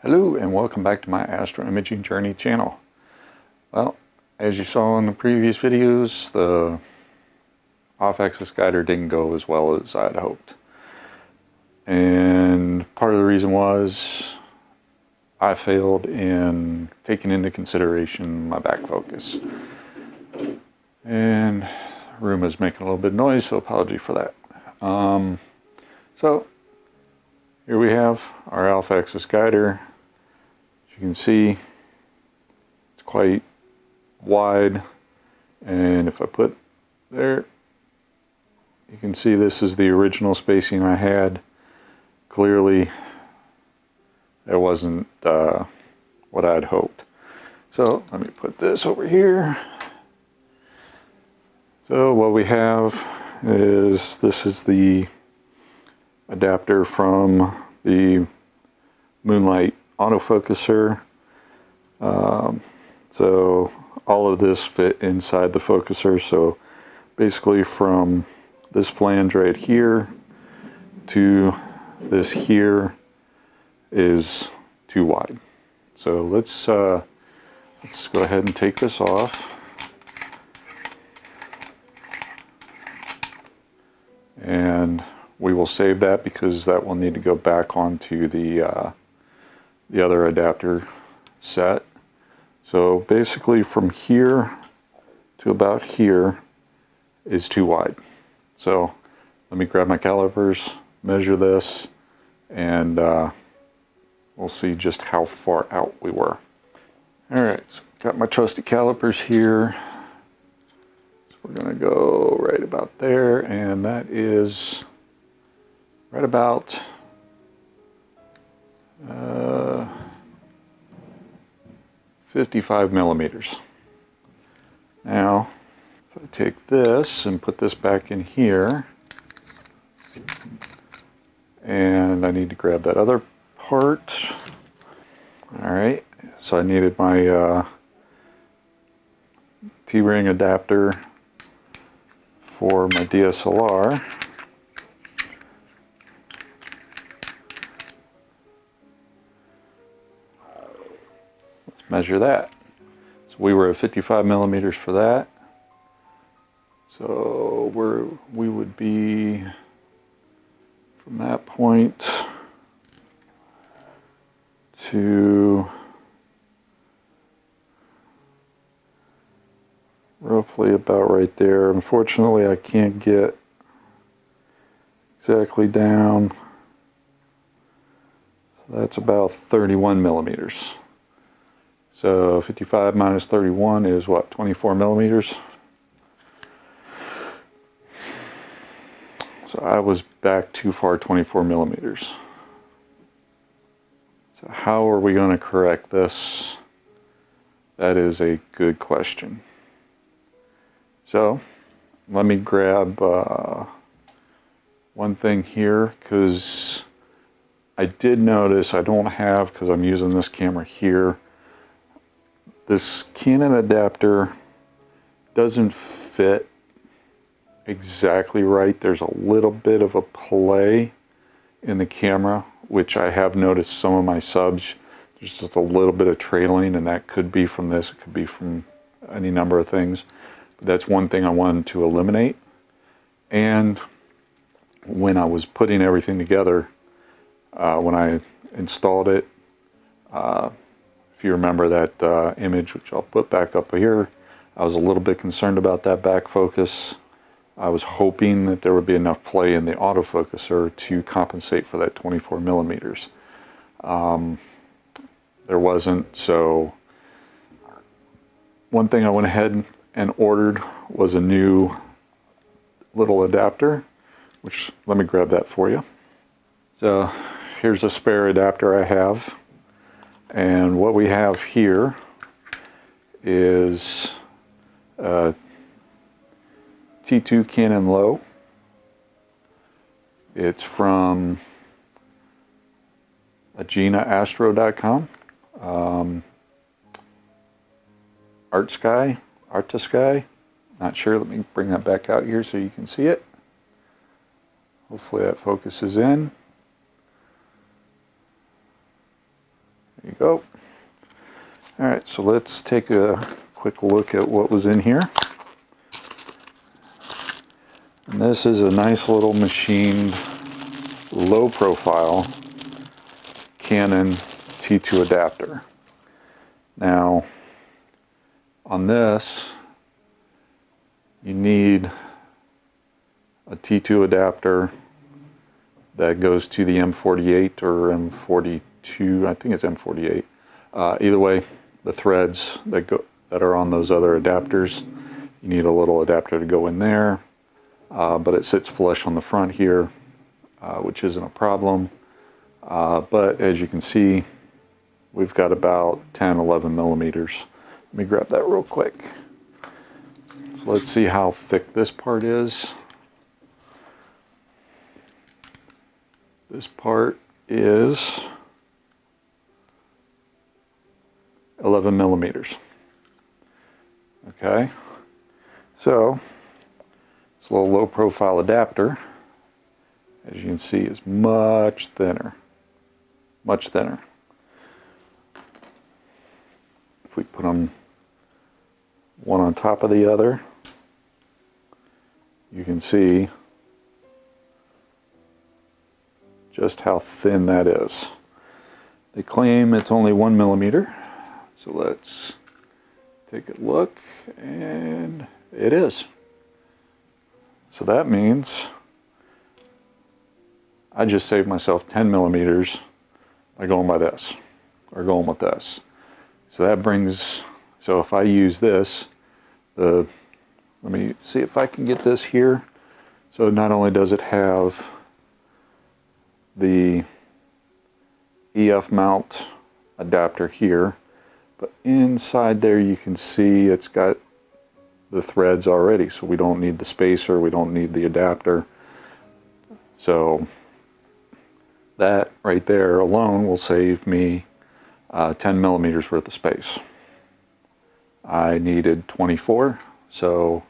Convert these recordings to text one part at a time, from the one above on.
Hello and welcome back to my Astro Imaging Journey channel. Well, as you saw in the previous videos, the off-axis guider didn't go as well as I'd hoped. And part of the reason was I failed in taking into consideration my back focus. And the room is making a little bit of noise, so apology for that. So here we have our off-axis guider. As you can see, it's quite wide, and if I put there, you can see this is the original spacing I had. Clearly, it wasn't what I'd hoped. So let me put this over here. So what we have is, this is the adapter from the Moonlite autofocuser. So all of this fit inside the focuser. So basically from this flange right here to this here is too wide. So let's go ahead and take this off. And we will save that because that will need to go back onto the other adapter set. So basically from here to about here is too wide. So let me grab my calipers, measure this, and we'll see just how far out we were. Alright, so got my trusty calipers here. So we're going to go right about there, and that is right about 55 millimeters. Now, if I take this and put this back in here, and I need to grab that other part. Alright, so I needed my T-ring adapter for my DSLR. Measure that. So we were at 55 millimeters for that. So we would be from that point to roughly about right there. Unfortunately, I can't get exactly down. So that's about 31 millimeters. So 55 minus 31 is what, 24 millimeters? So I was back too far, 24 millimeters. So how are we going to correct this? That is a good question. So let me grab one thing here, because I did notice I don't have, because I'm using this camera here, this Canon adapter doesn't fit exactly right. There's a little bit of a play in the camera, which I have noticed some of my subs. There's just a little bit of trailing, and that could be from this. It could be from any number of things. But that's one thing I wanted to eliminate. And when I was putting everything together, when I installed it, if you remember that image, which I'll put back up here, I was a little bit concerned about that back focus. I was hoping that there would be enough play in the autofocuser to compensate for that 24 millimeters. There wasn't, so one thing I went ahead and ordered was a new little adapter, which, let me grab that for you. So here's a spare adapter I have. And what we have here is a T2 Canon Low. It's from aginaastro.com. Artisky. Not sure. Let me bring that back out here so you can see it. Hopefully that focuses in. Alright, so let's take a quick look at what was in here. And this is a nice little machined, low profile Canon T2 adapter. Now, on this, you need a T2 adapter that goes to the M48 or M42, I think it's M48. Either way, the threads that are on those other adapters, you need a little adapter to go in there, but it sits flush on the front here, which isn't a problem. But as you can see, we've got about 10, 11 millimeters. Let me grab that real quick. So let's see how thick this part is. This part is 11 millimeters. Okay, so this little low profile adapter, as you can see, is much thinner. Much thinner. If we put them one on top of the other, you can see just how thin that is. They claim it's only 1 millimeter, so let's take a look, and it is. So that means I just saved myself 10 millimeters by going by this, or going with this. So that brings, so if I use this, let me see if I can get this here. So not only does it have the EF mount adapter here, but inside there you can see it's got the threads already, so we don't need the spacer, we don't need the adapter. So that right there alone will save me 10 millimeters worth of space. I needed 24, so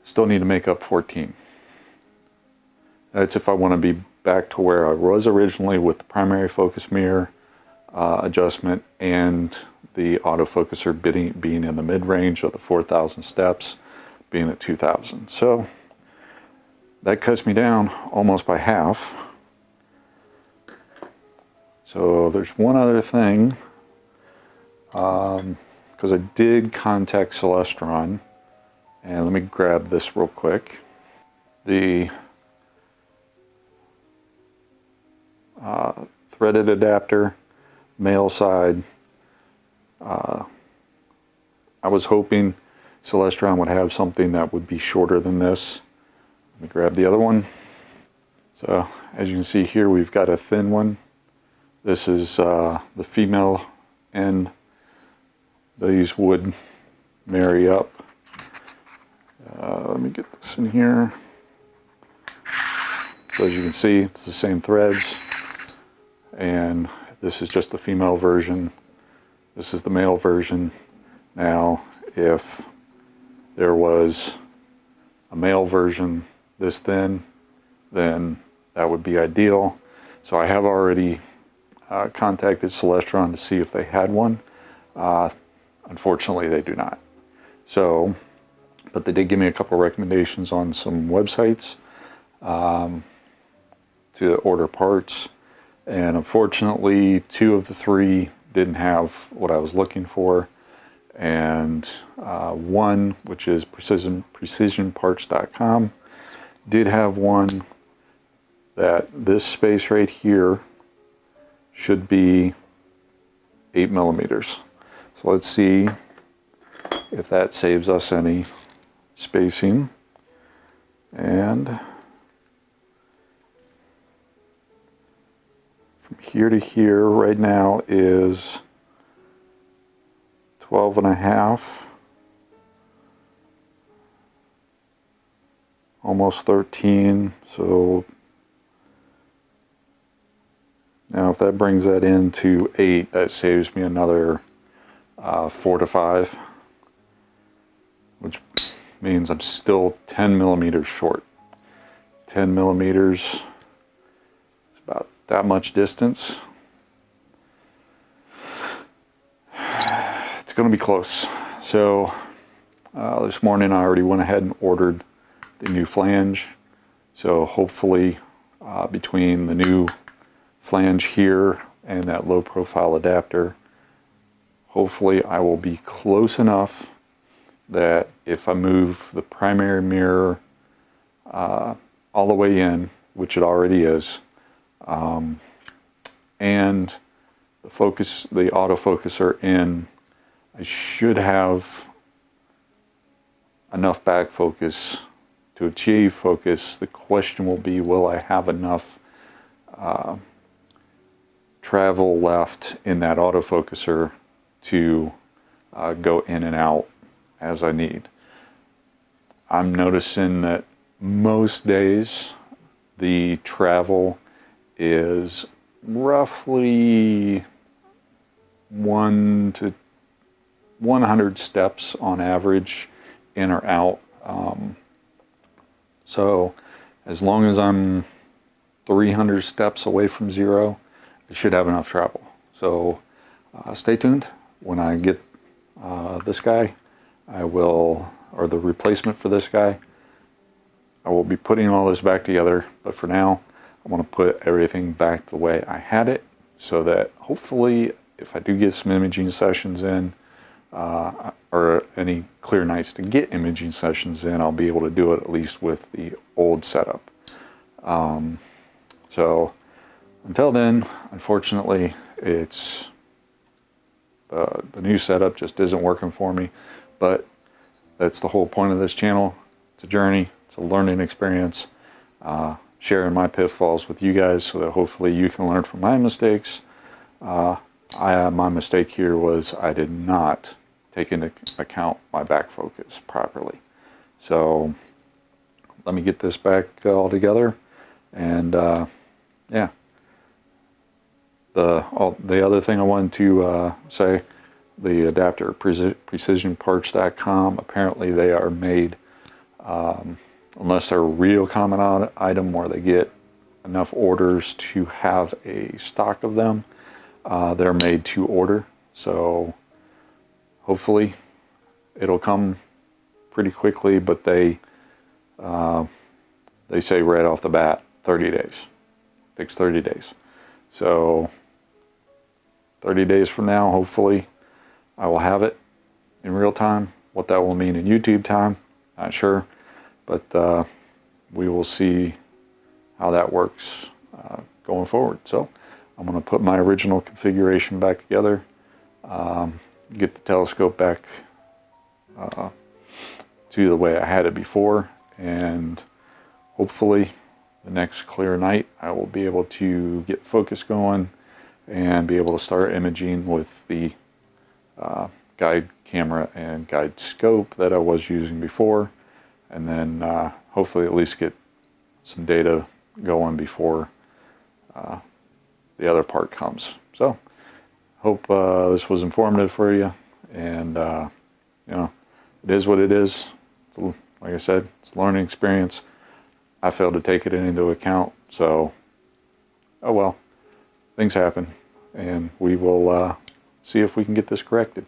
still need to make up 14. That's if I want to be back to where I was originally with the primary focus mirror adjustment and the autofocuser being in the mid-range of the 4,000 steps, being at 2,000. So that cuts me down almost by half. So there's one other thing, because I did contact Celestron, and let me grab this real quick. The threaded adapter, male side, I was hoping Celestron would have something that would be shorter than this. Let me grab the other one. So as you can see here, we've got a thin one. This is the female end. These would marry up. Let me get this in here. So as you can see, it's the same threads. And this is just the female version. This is the male version. Now, if there was a male version this thin, then that would be ideal. So I have already contacted Celestron to see if they had one. Unfortunately, they do not. So, but they did give me a couple of recommendations on some websites to order parts. And unfortunately, 2 of the 3 didn't have what I was looking for. And one, which is precisionparts.com, did have one that this space right here should be 8 millimeters. So let's see if that saves us any spacing. And from here to here right now is 12.5, almost 13. So now if that brings that into 8, that saves me another 4 to 5, which means I'm still 10 millimeters short. 10 millimeters, it's about that much distance. going to be close. So this morning I already went ahead and ordered the new flange. So hopefully between the new flange here and that low profile adapter, hopefully I will be close enough that if I move the primary mirror all the way in, which it already is, and the autofocuser in, I should have enough back focus to achieve focus. The question will be, will I have enough travel left in that autofocuser to go in and out as I need? I'm noticing that most days the travel is roughly 1 to 100 steps on average in or out. So as long as I'm 300 steps away from zero, I should have enough travel. So stay tuned. When I get this guy, I will, or the replacement for this guy, I will be putting all this back together. But for now, I want to put everything back the way I had it, so that hopefully if I do get some imaging sessions in, or any clear nights to get imaging sessions in, I'll be able to do it at least with the old setup. So until then, unfortunately, it's the new setup just isn't working for me. But that's the whole point of this channel. It's a journey. It's a learning experience. Sharing my pitfalls with you guys so that hopefully you can learn from my mistakes. My mistake here was I did not take into account my back focus properly. So let me get this back all together, and yeah. The other thing I wanted to say, the adapter precisionparts.com, apparently they are made, unless they're a real common item where they get enough orders to have a stock of them, they're made to order. So hopefully it'll come pretty quickly, but they say right off the bat 30 days. Takes 30 days. So 30 days from now, hopefully I will have it in real time. What that will mean in YouTube time, not sure, but we will see how that works going forward. So I'm going to put my original configuration back together, get the telescope back to the way I had it before, and hopefully the next clear night I will be able to get focus going and be able to start imaging with the guide camera and guide scope that I was using before, and then hopefully at least get some data going before the other part comes. So hope this was informative for you, and you know, it is what it is. Like I said, it's a learning experience. I failed to take it into account, so oh well, things happen, and we will see if we can get this corrected.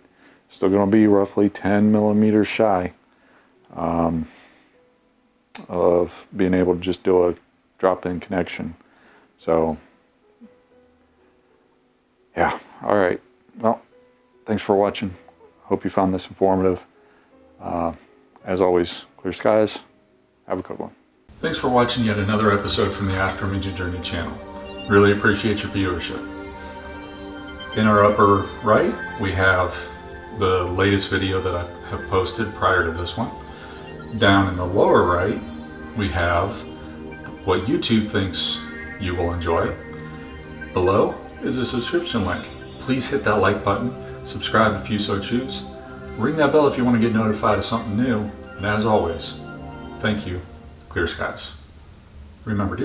Still going to be roughly 10 millimeters shy of being able to just do a drop-in connection. So yeah, all right. Well, thanks for watching. Hope you found this informative. As always, clear skies. Have a good one. Thanks for watching yet another episode from the Astro Imaging Journey channel. Really appreciate your viewership. In our upper right, we have the latest video that I have posted prior to this one. Down in the lower right, we have what YouTube thinks you will enjoy. Below is a subscription link. Please hit that like button, subscribe if you so choose, ring that bell if you want to get notified of something new, and as always, thank you. Clear skies. Remember to